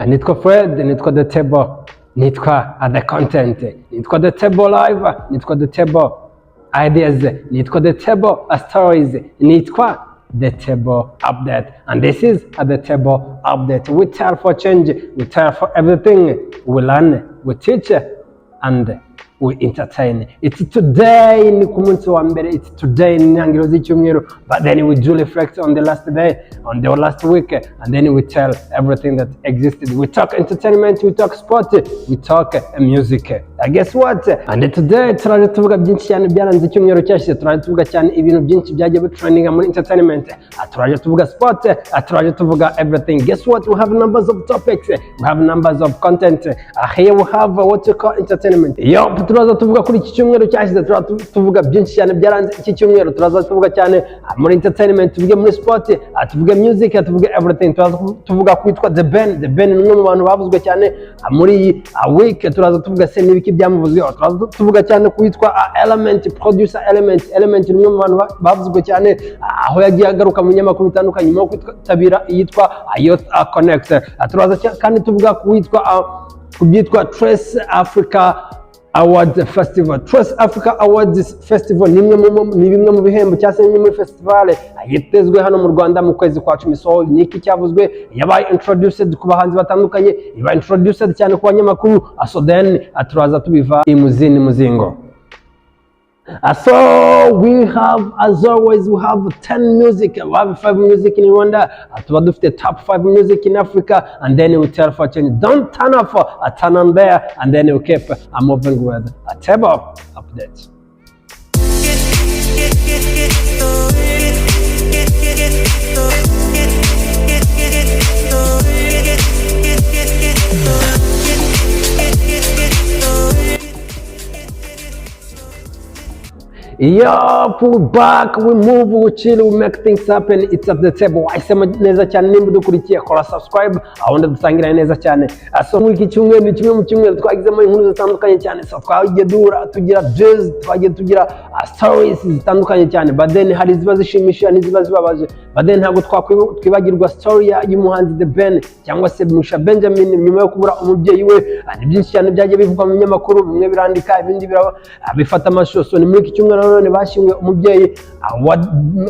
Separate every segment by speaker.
Speaker 1: nitwa Fred, nitwa The Table, nitwa The Content, nitwa The Table Live, nitwa The Table Ideas, nitwa The Table Stories, nitwa The Table Update, and this is The Table Update. We tell for change, we tell for everything, we learn, we teach, and we entertain. It's today ni ku munsi wa mbere, it's today ni ntangiriro z'icyumweru, but then we do reflect on the last day, on the last week, and then we tell everything that existed. We talk entertainment, we talk sport, we talk music. Guess what? And today turaje tuvuga byinshi cyane byaranze icyumweru cyashize, turaje tuvuga cyane ibintu byinshi byagiye bitrendinga muri entertainment, turaje tuvuga sport, turaje tuvuga everything. Guess what? We have numbers of topics, we have numbers of content. Here we have what you call entertainment. Turaza tuvuga kuri iki cyumweru cyashize, tuvuga byinshi cyane byaranze iki cyumweru, turaza tuvuga cyane muri entertainment, tuvuge muri sport, tuvuge music, tuvuge everything. Turaza tuvuga kwitwa The Ben. The Ben ni umwe mu bantu bavuzwe cyane muri iyi week. Turaza tuvuga se n'ibiki byamuvuzweho. Turaza tuvuga cyane kwitwa Element, producer Element ni umwe mu bantu bavuzwe cyane, aho yagiye agaruka mu nyamakuru bitandukanye nyuma yo kwitabira iyitwa Youth Connect. Turaza kandi tuvuga kubyitwa Trace Africa Awards Festival. Trace Africa Awards Festival ni bimwe mu bihembo cyangwa se muri festival yitezwe hano mu Rwanda mu kwezi kwa 10. So niki cyavuzwe, yabaye introduced ku bahanzi batandukanye, yabaye introduced cyane ku banyamakuru. So then turaza tubiva imuzini muzingo. So we have, as always, we have 10 music, we have 5 music in Rwanda, tuba dufite top 5 music in Africa, and then we tell for change. Don't turn off, turn on there, and then we keep moving with a table update. Yup, we're back, we move, we chill, we make things happen. It's at The Table. Wahisemo neza cyane nimba udukurikiye, kora subscribe, aho dutangira neza cyane. So muri iki cyumweru ni kimwe mu cyumweru twagizemo inkuru zitandukanye cyane. So twagiye tugira jazz, twagiye tugira stories zitandukanye cyane. But then hari ziba zishimishije n'iziba zibabaje. But then ntabwo twibagirwa story y'umuhanzi The Ben cyangwa se Musha Benjamin nyuma yo kubura umubyeyi we. Ni byinshi cyane byagiye bivugwa mu nyamakuru, bimwe birandika, ibindi bifata amashusho. So ni muri iki cyumweru none bashyinguye umubyeyi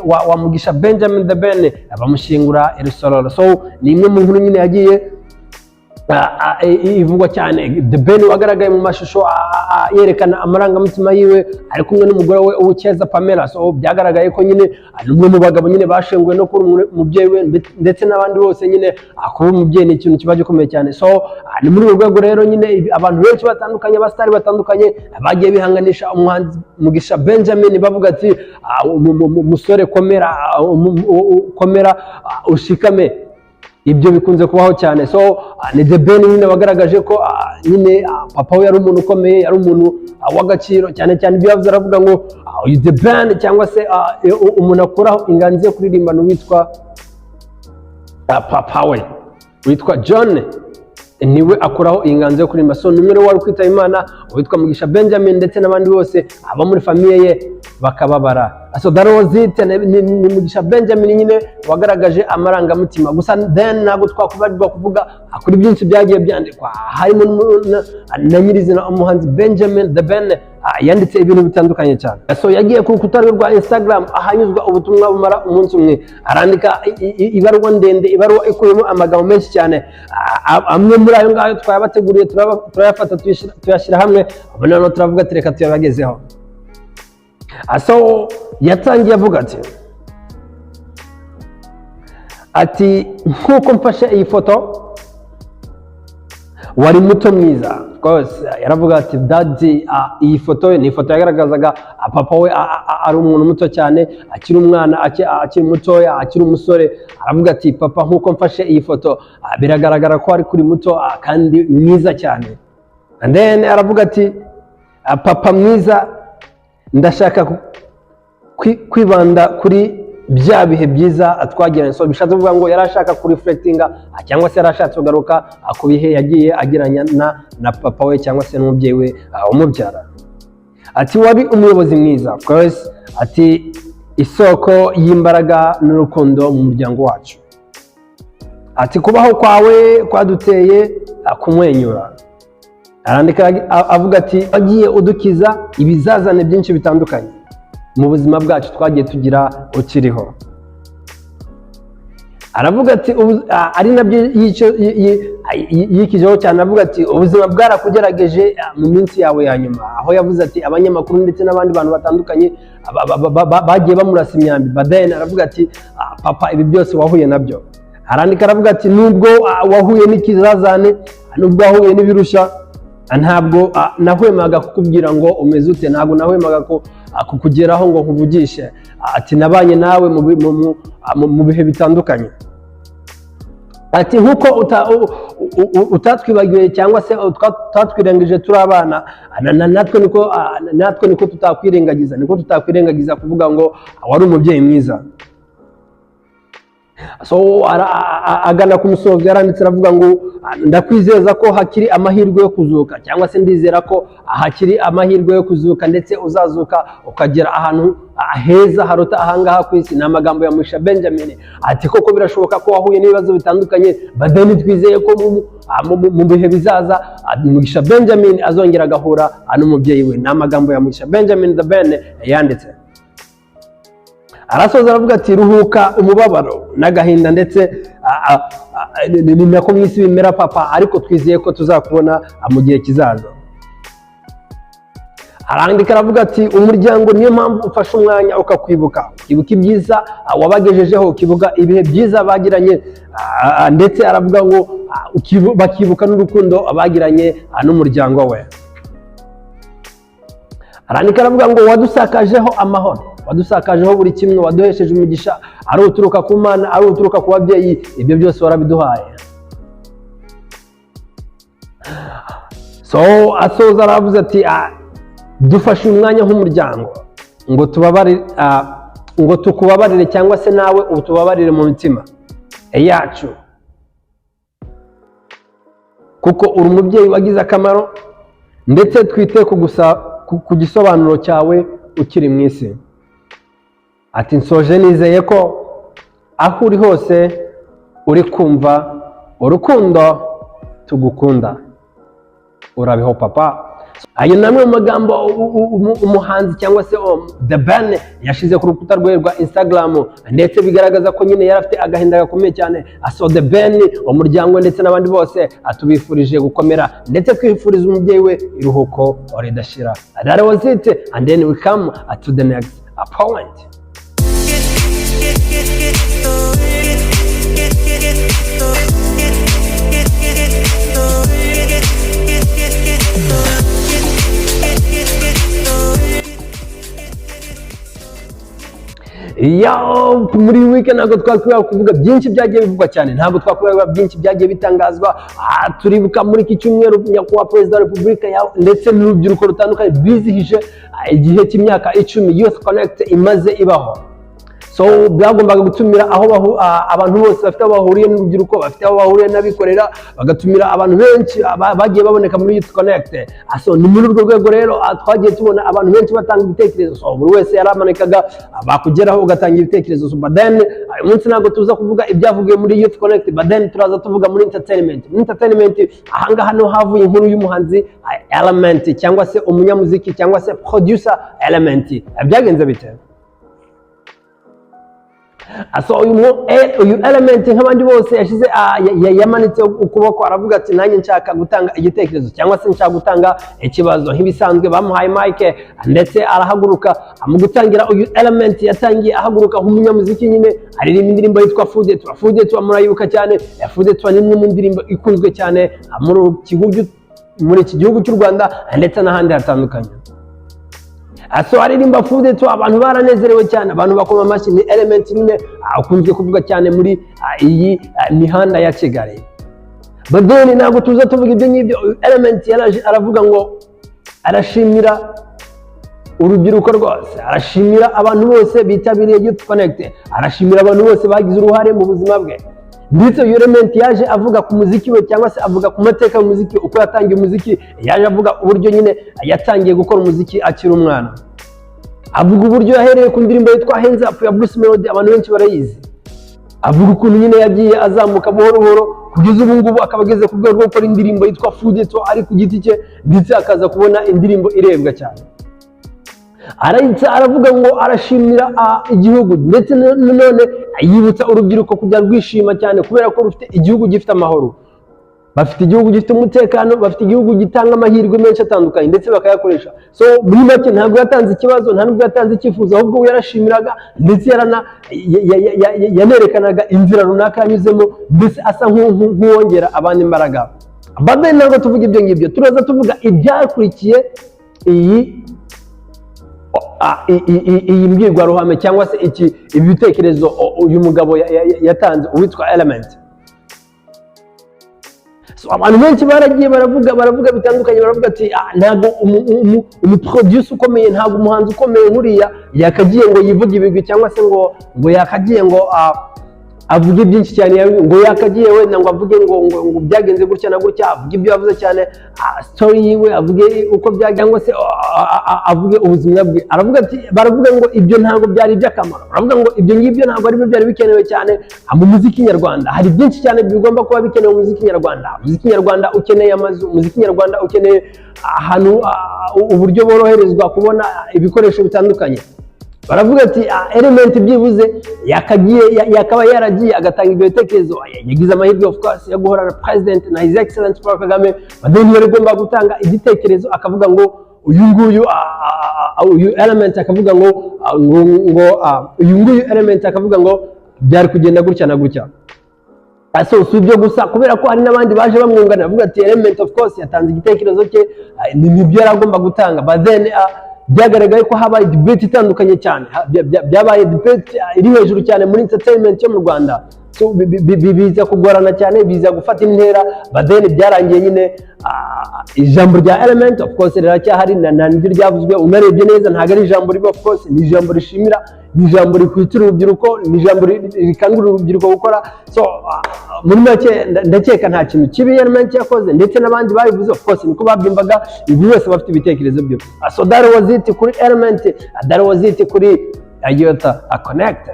Speaker 1: wa Mugisha Benjamin The Ben, bamushingura i Rusororo. So ni imwe mu nkuru nyine yagiye ivugwa cyane. The Ben wagaragaye mu mashusho yerekana amarangamutima yiwe ari kumwe n'umugore we Uwikeza Pamela. So byagaragaye ko nyine ari umwe mu bagabo nyine bashenguwe no kuri umubyeyi we, ndetse n'abandi bose nyine kuba umubyeyi ni ikintu kiba gikomeye cyane. So ni muri urwo rwego rero nyine abantu benshi batandukanye, abasitari batandukanye bagiye bihanganisha umuhanzi Mugisha Benjamin bavuga ati umusore komera ushikame. Ibyo bikunze kubaho cyane. So ni The Ben nyine wagaragaje ko nyine papa we yari umuntu ukomeye, yari umuntu w'agaciro cyane cyane. Ibyo yavuze aravuga ngo The Ben cyangwa se umuntu akuraho inganzi yo kuririmbana witwa papa we witwa John, niwe akuraho inganzi yo kuririmba. So numero wari kwitaba Imana witwa Mugisha Benjamin ndetse n'abandi bose aba muri famiye ye bakababara. So that was it. Ni Mugisha Benjamin nyine wagaragaje amarangamutima. Gusa then ntabwo twakubarirwa kuvuga kuri byinshi byagiye byandikwa, harimo na nyirizina umuhanzi Benjamin The Ben yanditse ibintu bitandukanye cyane. So yagiye ku rukuta rwa Instagram ahanyuzwa ubutumwa bumara umunsi umwe, arandika ibaruwa ndende, ibaruwa ikuyemo amagambo menshi cyane. Amwe muri ayo ngayo twayabateguriye, turayafata tuyashyira hamwe, noneho turavuga ati reka tuyabagezeho. So yatangiye avuga ati nkuko mfashe iyi foto wari muto mwiza. Yaravuga ati daddy, iyi foto ni ifoto yagaragazaga papa we ari umuntu muto cyane, akiri umwana, akiri mutoya, akiri umusore. Aravuga ati papa nkuko mfashe iyi foto biragaragara ko ari kuri muto kandi mwiza cyane. And then aravuga ati papa mwiza, ndashaka kwibanda kuri bya bihe byiza twagiranye. So bishatse kuvuga ngo yarashaka ku reflectinga cyangwa se yarashatse kugaruka ku bihe yagiye agiranya na papa we cyangwa se n'umubyeyi we umubyara. Ati wari umuyobozi mwiza, of course. Ati isoko y'imbaraga n'urukundo mu muryango wacu. ati kubaho kwawe kwaduteye kumwenyura. Arandika avuga ati wagiye udukiza ibizazane byinshi bitandukanye mu buzima bwacu twagiye tugira ukiriho. Aravuga ati ari nabyo yikijeho cyane, avuga ati ubuzima bwarakugerageje mu minsi yawe ya nyuma, aho yavuze ati abanyamakuru ndetse n'abandi bantu batandukanye bagiye bamurasa imyambi. Badeni aravuga ati papa, ibi byose wahuye nabyo. Arandika aravuga ati nubwo wahuye n'ikizazane, nubwo wahuye n'ibirusha, ntabwo nahwemaga kukubwira ngo umeze ute, ntabwo nahwemaga kukugeraho ngo nkuvugishe. Ati nabanye nawe mu bihe bitandukanye. Ati nkuko utatwibagiwe cyangwa se utatwirengagije turi abana, natwe niko tutakwirengagiza kuvuga ngo wari umubyeyi mwiza. So agana ku musozo yaranditse aravuga ngo ndakwizeza ko hakiri amahirwe yo kuzuka, cyangwa se ndizera ko hakiri amahirwe yo kuzuka ndetse uzazuka ukagera ahantu heza haruta ahangaha ku isi. Ni amagambo ya Mugisha Benjamin. Ati koko birashoboka ko wahuye n'ibibazo bitandukanye, Badeni twizeye ko mu bihe bizaza Mugisha Benjamin azongera agahura n'umubyeyi we. Ni amagambo ya Mugisha Benjamin the Ben yanditse. Arasoza aravuga ati ruhuka umubabaro n'agahinda ndetse ni nako mu isi bimera papa, ariko twizeye ko tuzakubona mu gihe kizaza. Arandika aravuga ati umuryango niyo mpamvu ufashe umwanya ukakwibuka, ukibuka ibyiza wabagejejeho, ukibuka ibihe byiza bagiranye, ndetse aravuga ngo bakibuka n'urukundo bagiranye n'umuryango we. Arandika aravuga ngo wadusakajeho amahoro, wadusakajeho buri kimwe, waduhesheje umugisha, ari uturuka ku Mana, ari uturuka ku babyeyi, ibyo byose warabiduhaye. So asoza aravuze ati dufashe umwanya nk'umuryango ngo tukubabarire, cyangwa se nawe utubabarire mu mitima yacu, kuko uri umubyeyi wagize akamaro, ndetse twite ku gisobanuro cyawe ukiri mu isi. Ati nsoje nizeye ko aho uri hose uri kumva urukundo tugukunda. Urabiho papa. Ayo namwe mu magambo umuhanzi cyangwa se The Ben yashize ku rukuta rwe rwa Instagram, ndetse bigaragaza ko nyine yari afite agahinda gakomeye cyane. So The Ben, umuryango ndetse n'abandi bose atubifurije gukomera, ndetse twifuriza umubyeyi we iruhuko ridashira. That was it, and then we come to the next point. Muri weekend ntabwo twakwiye kuvuga byinshi byagiye bivugwa cyane, ntabwo twakwiye byinshi byagiye bitangazwa. Turibuka muri iki cyumweru nyakubahwa Perezida wa Repubulika ndetse n'urubyiruko rutandukanye bizihije igihe cy'imyaka 10 Youth Connect imaze ibaho. So byagombaga gutumira aho abantu bose bafite aho bahuriye n'urubyiruko, bafite aho bahuriye n'abikorera, bagatumira abantu benshi bagiye baboneka muri Youth Connect. So ni muri urwo rwego rero twagiye tubona abantu benshi batanga ibitekerezo. So buri wese yaramanikaga bakugeraho ugatanga ibitekerezo. So but then uyu munsi ntabwo tuza kuvuga ibyavugiye muri Youth Connect, but then turaza tuvuga muri entertainment. Muri entertainment ahangaha no havuye inkuru y'umuhanzi Element, cyangwa se umunyamuziki, cyangwa se producer Element. Byagenze bite? So uyu Element nk'abandi bose yashize yamanitse ukuboko, aravuga ati nanjye nshaka gutanga igitekerezo, cyangwa se nshaka gutanga ikibazo. Nk'ibisanzwe bamuhaye mic, ndetse arahaguruka. Mu gutangira uyu Element yatangiye ahaguruka nk'umunyamuziki, nyine aririmba indirimbo yitwa Fudetwa. Fudetwa murayibuka cyane. Fudetwa ni imwe mu ndirimbo ikunzwe cyane muri iki gihugu cy'u Rwanda ndetse n'ahandi hatandukanye. So aririmba Fudetwa, abantu baranezerewe cyane, abantu bakoma amashyi. Ni Element nyine akunzwe kuvuga cyane muri iyi mihanda ya Kigali. But then ntabwo tuza tuvuga ibyo ngibyo. Element aravuga ngo arashimira urubyiruko rwose, arashimira abantu bose bitabiriye Youth Connect, arashimira abantu bose bagize uruhare mu buzima bwe. Ndetse Element yaje avuga ku muziki we, cyangwa se avuga ku mateka y'umuziki, uko yatangiye umuziki. Yaje avuga uburyo nyine yatangiye gukora umuziki akiri umwana. Avuga uburyo yahereye ku ndirimbo yitwa Hands Up ya Bruce Melody, abantu benshi barayizi. avuga ukuntu nyine yagiye azamuka buhoro buhoro kugeza ubu ngubu akaba ageze ku rwego rwo gukora indirimbo yitwa Fugeto ari ku giti cye, ndetse akaza kubona indirimbo irebwa cyane. Aravuga ngo arashimira igihugu, ndetse none yibutsa urubyiruko kujya rwishima cyane kubera ko rufite igihugu gifite amahoro, bafite igihugu gifite umutekano, bafite igihugu gitanga amahirwe menshi atandukanye ndetse bakayakoresha. So muri make ntabwo yatanze ikibazo, nta nubwo yatanze icyifuzo, ahubwo we yarashimiraga ndetse yanerekanaga inzira runaka yanyuzemo, ndetse asa nk'uwongera abandi imbaraga. Bade ntabwo tuvuga ibyo ngibyo, turaza tuvuga ibyakurikiye iyi mbwirwaruhame cyangwa se ibi bitekerezo uyu mugabo yatanze uwitwa Element. So abantu benshi baragiye baravuga bitandukanye, baravuga ati ntabwo umuproducer ukomeye, ntabwo umuhanzi ukomeye nkuriya yakagiye ngo yivuge ibigwi, cyangwa se ngo yakagiye ngo avuge byinshi cyane, ngo yakagiye wenda ngo avuge ngo byagenze gutya na gutya, avuge ibyo yavuze cyane, story yiwe avuge uko byagenze, cyangwa se avuge ubuzima bwe. Baravuga ngo ibyo ntabwo byari iby'akamaro, baravuga ngo ibyo ngibyo ntabwo ari byo byari bikenewe cyane mu muziki nyarwanda. Hari byinshi cyane bigomba kuba bikenewe mu muziki nyarwanda. Muziki nyarwanda ukeneye amazu, muziki nyarwanda ukeneye ahantu uburyo boroherezwa kubona ibikoresho bitandukanye. Baravuga ati Element byibuze yakaba yaragiye agatanga ibyo bitekerezo, yagize amahirwe of course yo guhora na President na His Excellency Paul Kagame, badeni bari gomba gutanga igitekerezo, akavuga ngo uyu Element akavuga ngo uyu Element akavuga ngo byari kugenda gutya na gutya. So si ibyo gusa, kubera ko hari n'abandi baje bamwunganira, bavuga ati Element of course yatanze igitekerezo cye, nibyo yaragomba gutanga, but then byagaragaye ko habaye debate itandukanye cyane, byabaye debate iri hejuru cyane muri entertainment yo mu Rwanda. So biza kugorana cyane, biza gufata intera, but then byarangiye nyine ijambo rya Element of course riracyahari, niryo ryavuzwe. Unarebye neza ntabwo ari ijambo riba, of course ni ijambo rishimira, ni ijambo rikwitira urubyiruko, ni ijambo rikangurira urubyiruko gukora. So muri make ndakeka nta kintu kibi Element yakoze, ndetse n'abandi babivuze of course niko babyimbaga, buri wese bafite ibitekerezo byo. So that was it kuri Element, that was it kuri Youth Connect.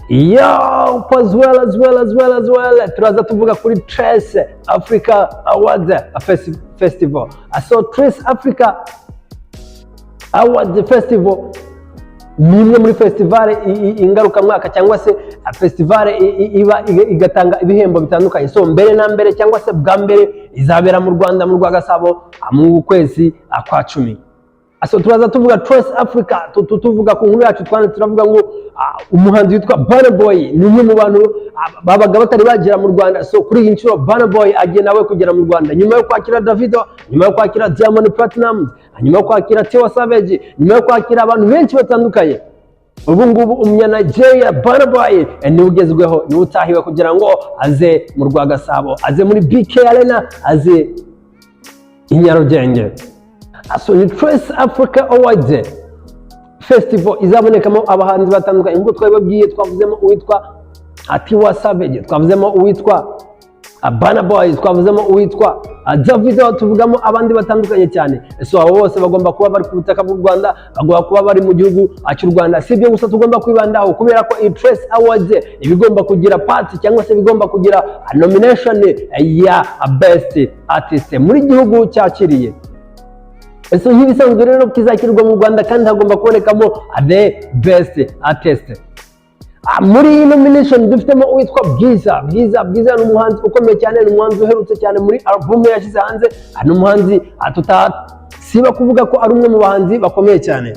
Speaker 1: Yo, as well, turaza tuvuga kuri Trace Africa Awards Festival. So Trace Africa Awards Festival ni imwe muri festival ingaruka mwaka, cyangwa se festival igatanga ibihembo bitandukanye. So mbere na mbere, cyangwa se bwa mbere, izabera mu Rwanda mu Rwagasabo mu kwezi kwa 10. So turaza tuvuga Trace Africa, tuvuga ku nkuru yacu turavuga ngo umuhanzi witwa Burna Boy ni umwe mu bantu babaga batari bagera mu Rwanda. So kuri iyi nshuro Burna Boy agiye nawe kugera mu Rwanda, nyuma yo kwakira Davido, nyuma yo kwakira Diamond Platnumz, nyuma yo kwakira Tiwa Savage, nyuma yo kwakira abantu benshi batandukanye. Ubu ngubu umunya-Nigeria Burna Boy niwe ugezweho, niwe utahiwe kugira ngo aze mu Rwagasabo, aze muri BK Arena, aze i Nyarugenge. So ni Trace Africa Awards Festival izabonekamo abahanzi batandukanye, ngo twababwiye, twavuzemo uwitwa Tiwa Savage, twavuzemo uwitwa Burna Boy, twavuzemo uwitwa Davido, tuvugamo abandi batandukanye cyane. So abo bose bagomba kuba bari ku butaka bw'u Rwanda, bagomba kuba bari mu gihugu cy'u Rwanda. Si ibyo gusa tugomba kwibandaho, kubera ko iyi Trace Awards ibigomba kugira party, cyangwa se bigomba kugira nomination ya Best Artist muri gihugu cyakiriye. So nk'ibisanzwe rero kizakirwa mu Rwanda, kandi hagomba kubonekamo the Best Artist. Muri iyi nomination dufitemo uwitwa Bwiza ni umuhanzi ukomeye cyane, ni umuhanzi uherutse cyane muri album yashyize hanze, ni umuhanzi tutasiba kuvuga ko ari umwe mu bahanzi bakomeye cyane.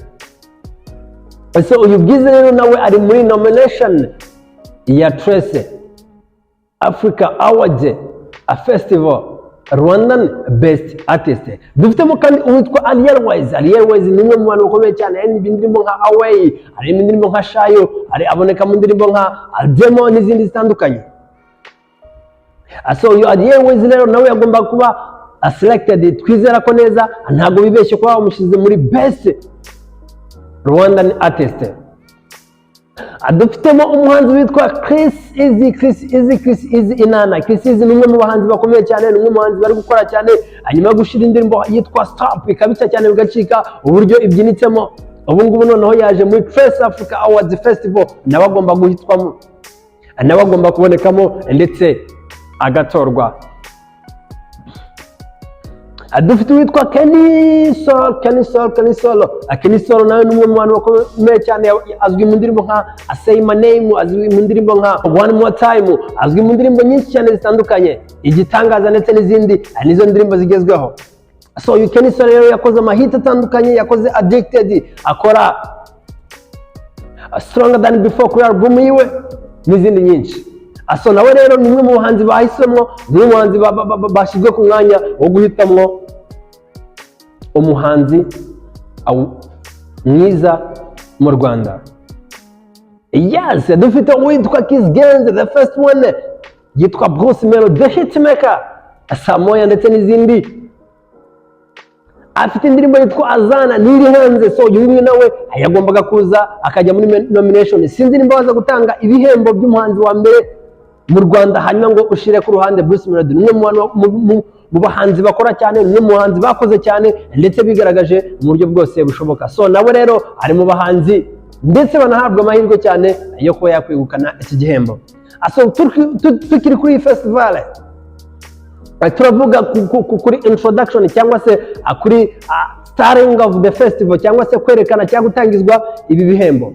Speaker 1: So uyu Bwiza rero nawe ari muri nomination ya Trace Africa Awards Festival Rwandan Best Artist. Dufitemo kandi uwitwa Ariel Wise ni umwe mu bantu bakomeye cyane, hari indirimbo nka Away, hari indirimbo nka Shayo, hari aboneka mu ndirimbo nka Demo n'izindi zitandukanye. So uyu Ariel Wise rero nawe yagomba kuba selected, twizera ko neza ntabwo bibeshye kuba bamushyize muri Best Rwandan Artist. Dufitemo umuhanzi witwa Chris Easy Inana. Chris Easy ni umwe mu bahanzi bakomeye cyane, ni umwe mu bahanzi bari gukora cyane, hanyuma yo gushyira indirimbo yitwa Stop ikabica cyane bigacika uburyo ibyinitsemo. Ubu ngubu noneho yaje muri Trace Africa Awards Festival, nawe agomba guhitwamo, nawe agomba kubonekamo ndetse agatorwa. Dufite uwitwa Kenny Solo. Kenny Solo nawe ni umwe mu bantu bakomeye cyane, azwi mu ndirimbo nka Say My Name, azwi mu ndirimbo nka One More Time, azwi mu ndirimbo nyinshi cyane zitandukanye, Igitangaza ndetse n'izindi, nizo ndirimbo zigezweho. So Kenny Solo rero yakoze amahit atandukanye, yakoze Addicted, akora Stronger Than Before kuri album yiwe n'izindi nyinshi. So nawe rero ni umwe mu bahanzi bahisemo, ni umwe mu bahanzi bashyizwe ku mwanya wo guhitamwo umuhanzi mwiza mu Rwanda. Yes, dufite uwitwa Kiss Genze, the first one, yitwa Bruce Melody, the hitmaker, Samoya ndetse n'izindi. Afite indirimbo yitwa Azana niri hanze. So uyu nguyu nawe yagombaga kuza akajya muri nomination. Sinzi nimba baza gutanga ibihembo by'umuhanzi wa mbere mu Rwanda hanyuma ngo ushire ku ruhande Bruce Melody. Ni mu bahanzi bakora cyane, ni mu bahanzi bakoze cyane ndetse bigaragaje mu buryo bwose bushoboka. So nawe rero ari mu bahanzi ndetse banahabwa amahirwe cyane yo kuba yakwegukana iki gihembo. So tukiri kuri festival, turavuga kuri introduction cyangwa se kuri starting of the festival, cyangwa se kwerekana cyangwa gutangizwa ibi bihembo.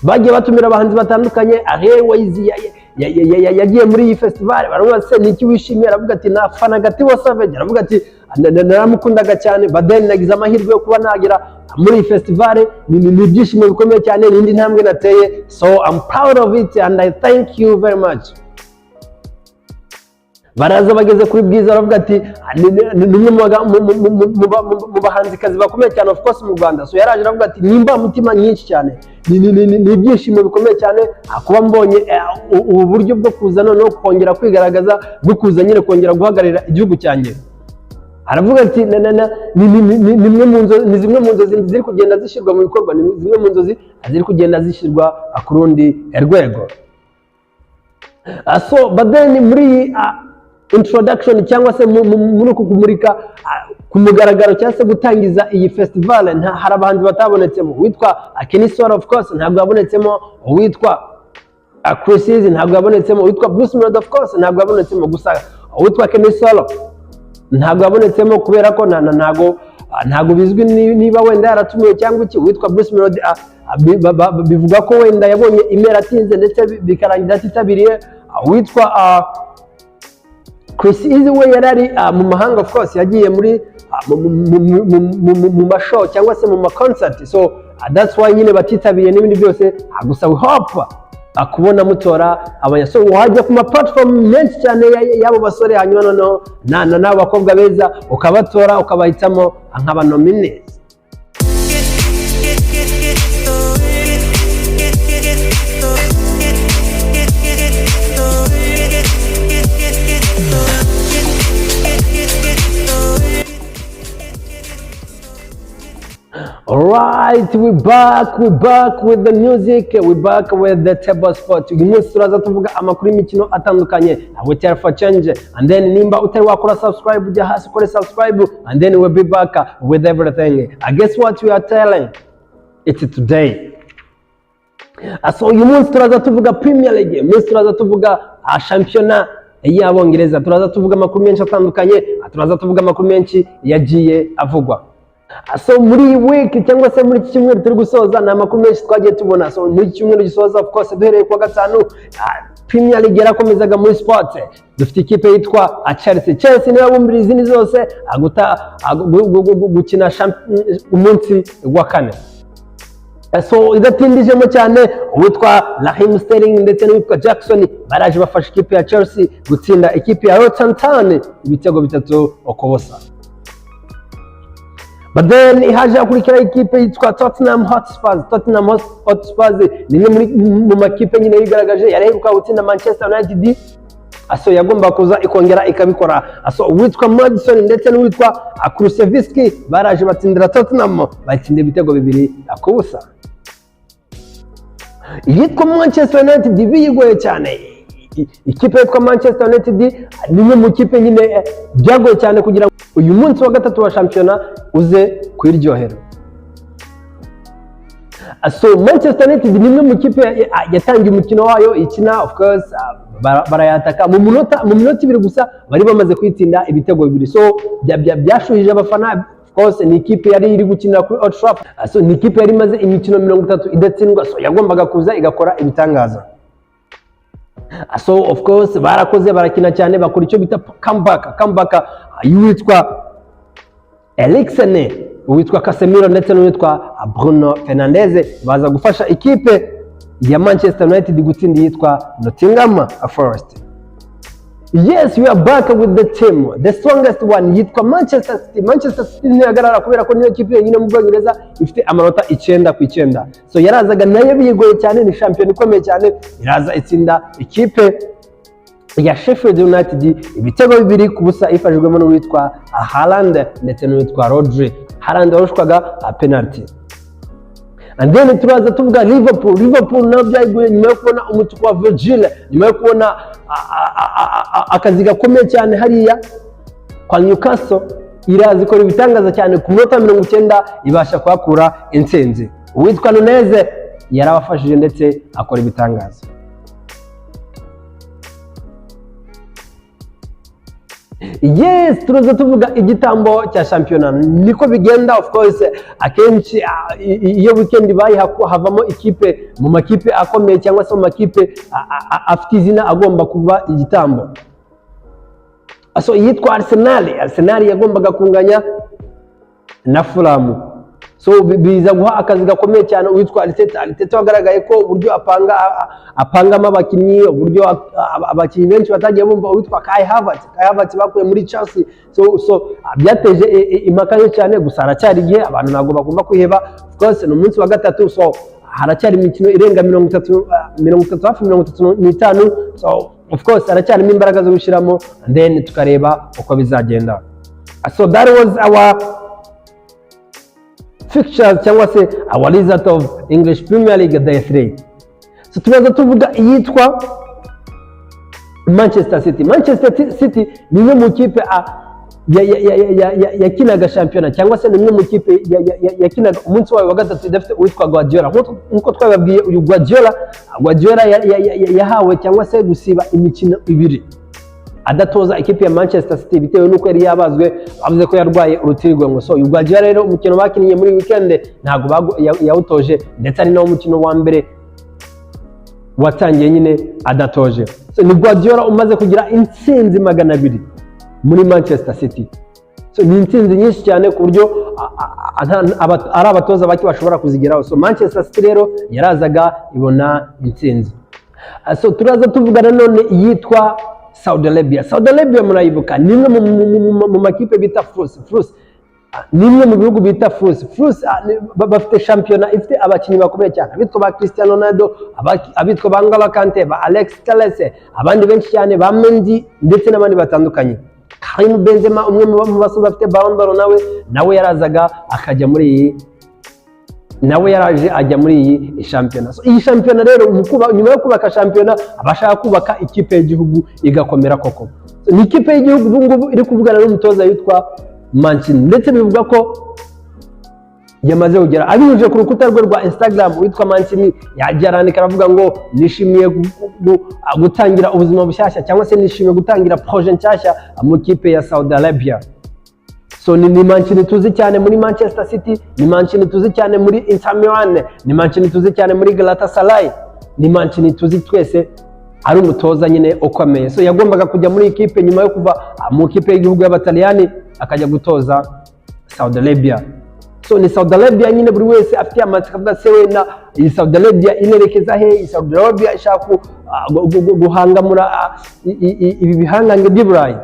Speaker 1: Bagiye batumira abahanzi batandukanye. Airways yagiye muri iyi festival, baravuga se niki wishimiye, aravuga ati nafanaga Tiwa Savage, aravuga ati naramukundaga cyane, badeni nagize amahirwe yo kuba nagira muri iyi festival, ni ibyishimo bikomeye cyane, n'indi ntambwe nateye. So I'm proud of it and I thank you very much. Baraza bageze kuri Bwiza, baravuga ati ni umwe mu bahanzikazi bakomeye cyane of course mu Rwanda. So yaraje aravuga ati nimba mutima nyinshi cyane, ni ibyishimo bikomeye cyane kuba mbonye ubu buryo bwo kuza noneho kongera kwigaragaza, bwo kuza nyine kongera guhagararira igihugu cyanjye. Aravuga ati ni zimwe mu nzozi ziri kugenda zishyirwa mu bikorwa, ni zimwe mu nzozi ziri kugenda zishyirwa ku rundi rwego. So but then muri introduction cyangwa se muri kumurika ku mugaragaro cyangwa se gutangiza iyi festival, hari abahanzi batabonetsemo. Witwa Kenny Solo of course ntabwo yabonetsemo, witwa Chris Easy ntabwo yabonetsemo, witwa Bruce Melody of course ntabwo yabonetsemo. Gusa witwa Kenny Solo ntabwo yabonetsemo kubera ko ntabwo bizwi niba wenda yaratumiwe cyangwa iki. Witwa Bruce Melody bivuga ko wenda yabonye email atinze ndetse bikarangira atitabiriye. Witwa Chris Easy we yarari mu mahanga of course, yagiye muri mu mashow cyangwa se mu maconcert. So that's why nyine batitabiriye n'ibindi byose. Gusa we hope akubona mutora abanyaso, wajya ku ma platform menshi cyane y'abo basore, hanyuma noneho n'abo bakobwa beza ukabatora ukabahitamo nk'aba nominees. Alright, we're back with the music, we're back with the table sport. Uyu munsi turaza tuvuga amakuru y'imikino atandukanye, ntabwo cyari for change. And then nimba utari wakora subscribe, ujya hasi ukore subscribe, and then we'll be back with everything. I guess what we are telling, it's today. So uyu munsi turaza tuvuga Premier League, umunsi turaza tuvuga shampiyona y'Abongereza, turaza tuvuga amakuru menshi atandukanye, turaza tuvuga amakuru menshi yagiye avugwa. So muri week cyangwa se muri iki cyumweru turi gusoza, ni amakuru menshi twagiye tubona. So muri iki cyumweru gisoza of course duhereye kuwa gatanu, Premier League yarakomezaga muri sports. Dufite ikipe yitwa Chelsea niyo yabumbira izindi zose gukina umunsi wa kane. So idatindijemo cyane, uwitwa Raheem Sterling ndetse n'uwitwa Jackson baraje bafasha ikipe ya Chelsea gutsinda ikipe ya Southampton ibitego 3-0. But then haje hakurikira ikipe yitwa Tottenham Hotspur. Tottenham Hotspur ni imwe mu makipe nyine yigaragaje, yareheruka gutsinda Manchester United. So yagomba kuza ikongera ikabikora. So uwitwa Madison ndetse n'uwitwa Kulusevski baraje batsindira Tottenham, batsinda ibitego 2-0. Iyitwa Manchester United biyigoye cyane. Ikipe yitwa Manchester United ni imwe mu kipe nyine byagoye cyane kugira ngo uyu munsi wa gatatu wa shampiyona uze kwiryohera. So Manchester United ni imwe mu kipe yatangiye umukino wayo ikina, of course barayataka mu minota ibiri gusa bari bamaze kwitsinda ibitego bibiri. So byashuhije abafana. Of course ni ikipe yari iri gukinira kuri Old Trafford. So ni ikipe yari imaze imikino 30 idatsindwa, so yagombaga kuza igakora ibitangaza. So of course barakoze, barakina cyane, bakora icyo bita comeback y'uwitwa Eriksen, uwitwa Casemiro ndetse n'uwitwa Bruno Fernandes baza gufasha ikipe ya Manchester United gutsinda yitwa Nottingham Forest. Yes, we are back with the team, the strongest one yitwa Manchester City. Manchester City ntiyagarara kubera ko niyo kipe yenyine mu Bwongereza ifite amanota 9/9. So yarazaga nayo bigoye cyane, ni champion ikomeye cyane, iraza itsinda ikipe ya Sheffield United ibitego 2-0 ifashijwemo n'uwitwa Haaland ndetse n'uwitwa Rodri. Haaland warushwaga penalty. And then turaza tuvuga Liverpool nabo byayigoye nyuma yo kubona umutuku wa Virgil, nyuma yo kubona akazi gakomeye cyane hariya kwa Newcastle, iraza ikora ibitangaza cyane ku minota 90 ibasha kuhakura intsinzi. Uwitwa Nunez yarabafashije ndetse akora ibitangaza. Yes, turaza tuvuga igitambo cya shampiyona niko bigenda. Of course akenshi iyo weekend havamo ikipe mu makipe akomeye cyangwa se mu makipe afite izina agomba kuba igitambo. So yitwa Arsenal yagombaga kunganya na Fulham. So biza guha akazi gakomeye cyane uwitwa Arteta wagaragaye ko uburyo apangamo abakinnyi, uburyo abakinnyi benshi batagiye bumva uwitwa Kai Havertz bakuye muri Chelsea. So byateje impaka cyane, gusa haracyari igihe abantu ntabwo bagomba kwiheba. Of course ni umunsi wa gatatu, so haracyari imikino irenga 35. So of course haracyarimo imbaraga zo gushyiramo, and then tukareba uko bizagenda. So that was our fixtures cyangwa se our result of English Premier League Day 3. So tunaza tuvuga iyitwa Manchester City. Manchester City ni imwe mu kipe yakinaga shampiyona cyangwa se ni imwe mu kipe yakinaga umunsi wayo wa gatatu idafite uwitwa Guardiola. Nkuko twababwiye uyu Guardiola yahawe cyangwa se gusiba imikino 2 adatoza ikipe ya Manchester City bitewe nuko yari yabazwe, bavuze ko yarwaye urutirigongo. So uyu Guardiola rero umukino bakinnye muri weekend ntago yawutoje, ndetse ari nawo umukino wa mbere watangiye nyine adatoje. So ni Guardiola umaze kugira intsinzi 200 muri Manchester City. So ni intsinzi nyinshi cyane ku buryo ari abatoza baki bashobora kuzigeraho. So Manchester City rero yarazaga ibona intsinzi. So turaza tuvuga nanone yitwa Saudi Arabia murayibuka, nimwe mu makipe bita Fluss, nimwe mu bihugu bita Fluss bafite shampiyona ifite abakinnyi bakomeye cyane, abitwa ba Cristiano Ronaldo, abitwa ba N'Golo Kante, ba Alex Telles, abandi benshi cyane, ba Mendy ndetse n'abandi batandukanye. Karim Benzema umwe mu basore bafite Ballon d'Or nawe yarazaga akajya muri iyi, nawe yaraje ajya muri iyi shampiyona. So iyi shampiyona rero nyuma yo kubaka shampiyona abashaka kubaka ikipe y'igihugu igakomera koko. So ni ikipe y'igihugu ngubu iri kuvugana n'umutoza yitwa Mancini, ndetse bivuga ko yamaze kugera abinyujije ku rukuta rwe rwa Instagram. Witwa Mancini yajyarandika aravuga ngo nishimiye gutangira ubuzima bushyashya cyangwa se nishimiye gutangira projet nshyashya mu kipe ya Saudi Arabia. So ni Mancini tuzi cyane muri Manchester City, ni Mancini tuzi cyane muri Inter Milan, ni Mancini tuzi cyane muri Galatasaray, ni Mancini tuzi twese ari umutoza nyine ukomeye. So yagombaga kujya muri ikipe nyuma yo kuva mu kipe y'igihugu y'Abataliyani akajya gutoza Saudi Arabia. So ni Saudi Arabia nyine buri wese afite amatsiko avuga se wenda iyi Saudi Arabia inerekeza he, iyi Saudi Arabia ishaka guhangamura ibi bihangange by'Iburayi.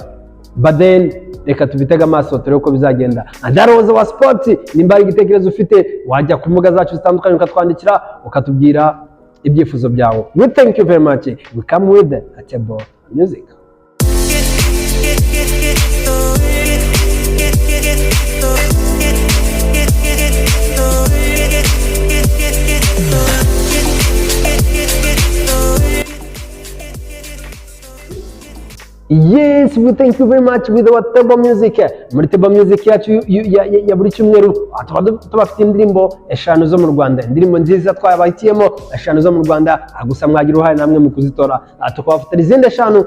Speaker 1: But then reka tubitega amaso turebe uko bizagenda. And that was our sport. Nimba igitekerezo ufite wajya ku mbuga zacu zitandukanye ukatwandikira ukatubwira ibyifuzo byawe. We thank you very much. We come with a table music. this, we thank you very much with our Table Music. Muri Table Music yacu ya buri cyumweru tubafite indirimbo 5 zo mu Rwanda, indirimbo nziza twabahitiyemo 5 zo mu Rwanda, gusa mwagira uruhare namwe mu kuzitora, tukabafite izindi 5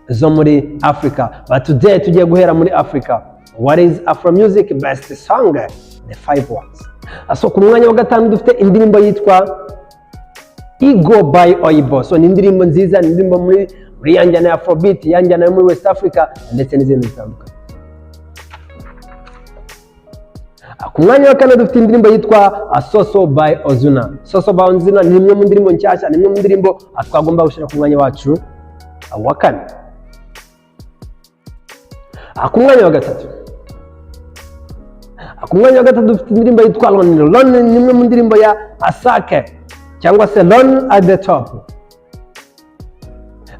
Speaker 1: zo muri Africa. But today tugiye guhera muri Africa. What is Afro music best song? The 5 ones. So ku mwanya wa gatanu dufite indirimbo yitwa Ego by Oyibo. So ni indirimbo nziza, ni indirimbo muri yanjyana ya Afrobeat, yanjyana yo muri West Africa ndetse n'izindi zitandukanye. Ku mwanya wa kane dufite indirimbo yitwa Soso by Ozuna. Soso by Ozuna ni imwe mu ndirimbo nshyashya, ni imwe mu ndirimbo twagomba gushyira ku mwanya wacu wa kane. Ku mwanya wa gatatu dufite indirimbo yitwa Lonely. Lonely ni imwe mu ndirimbo ya Asake cyangwa se Lonely at the Top.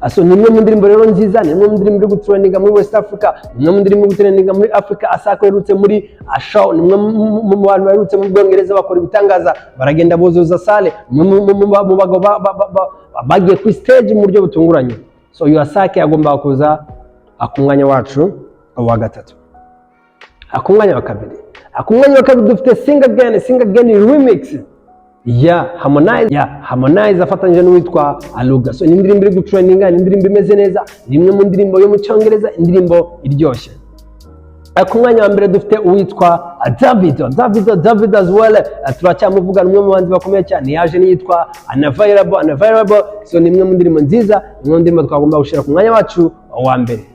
Speaker 1: So ni imwe mu ndirimbo rero nziza, ni imwe mu ndirimbo iri gutrendinga muri West Africa, ni imwe mu ndirimbo iri gutrendinga muri Africa. Asake yerutse muri show, ni imwe mu bantu baherutse mu Bwongereza bakora ibitangaza, baragenda buzuza sale, mu bagabo bagiye ku stage mu buryo butunguranye. So uyu Asake agomba kuza ku mwanya wacu wa gatatu. Ku mwanya wa kabiri dufite Sing Again remix ya Harmonize afatanyije n'uwitwa Aluga. So ni indirimbo iri gutrendinga, ni indirimbo imeze neza, ni imwe mu ndirimbo yo mu Cyongereza, indirimbo iryoshye. Ku mwanya wa mbere dufite uwitwa Davido as well. Turacyamuvuga, umwe mu banzi bakomeye cyane, yaje niyitwa Unavailable. So ni imwe mu ndirimbo nziza, ni imwe mu ndirimbo twagomba gushyira ku mwanya wacu wa mbere.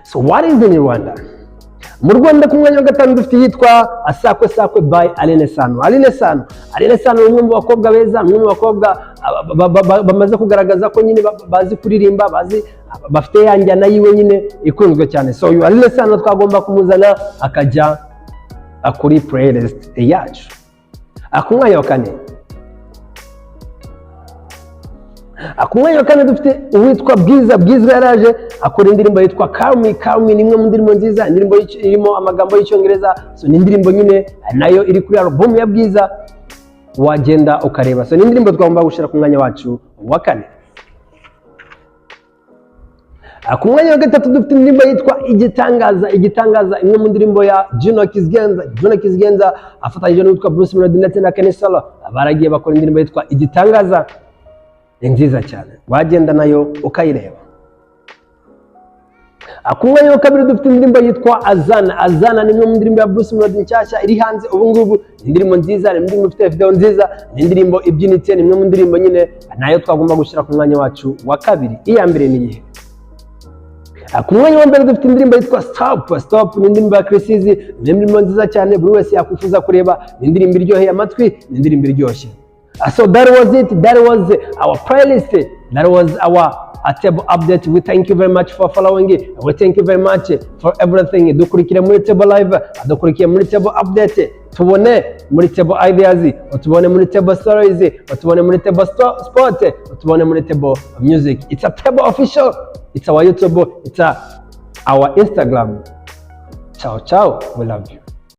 Speaker 1: So what is in Rwanda? Mu Rwanda ku mwanya wa gatanu dufite yitwa Sakwe by Aline Sano. Aline Sano ni umwe mu bakobwa beza, umwe mu bakobwa bamaze kugaragaza ko nyine bazi kuririmba, bafite yanjyana yiwe nyine ikunzwe cyane. So uyu Aline Sano twagomba kumuzana akajya kuri playlist yacu. Ku mwanya wa kane dufite uwitwa Bwiza yaraje akora indirimbo yitwa Call Me. Ni imwe mu ndirimbo nziza, indirimbo irimo amagambo y'Icyongereza. So ni indirimbo nyine nayo iri kuri album ya Bwiza, wagenda ukareba. So ni indirimbo twagomba gushyira ku mwanya wacu wa kane. Ku mwanya wa gatatu dufite indirimbo yitwa Igitangaza, imwe mu ndirimbo ya Juno Kizgenza afatanyije n'uwitwa Bruce Melody ndetse na Kenny Solo, baragiye bakora indirimbo yitwa Igitangaza, ni nziza cyane, wagenda nayo ukayireba. Ku mwanya wa kabiri dufite indirimbo yitwa Azana ni imwe mu ndirimbo ya Bruce Melody nshyashya iri hanze ubu ngubu. Ni indirimbo nziza, ni indirimbo ifite video nziza, ni indirimbo ibyinitse, ni imwe mu ndirimbo nyine nayo twagomba gushyira ku mwanya wacu wa kabiri. Iya mbere ni iyihe? Ku mwanya wa mbere dufite indirimbo yitwa Stop. Ni indirimbo ya Chris Easy, ni indirimbo nziza cyane buri wese yakwifuza kureba, ni indirimbo iryoheye amatwi, ni indirimbo iryoshye. So that was it. That was our playlist. That was our Table update. We thank you very much for following it. We thank you very much for everything. Dukurikire muri Table Live, dukurikire muri Table update. Tubone muri Table ideas, tubone muri Table stories, tubone muri Table sport, tubone muri Table music. It's a Table official. It's our YouTube. It's our Instagram. Ciao. We love you.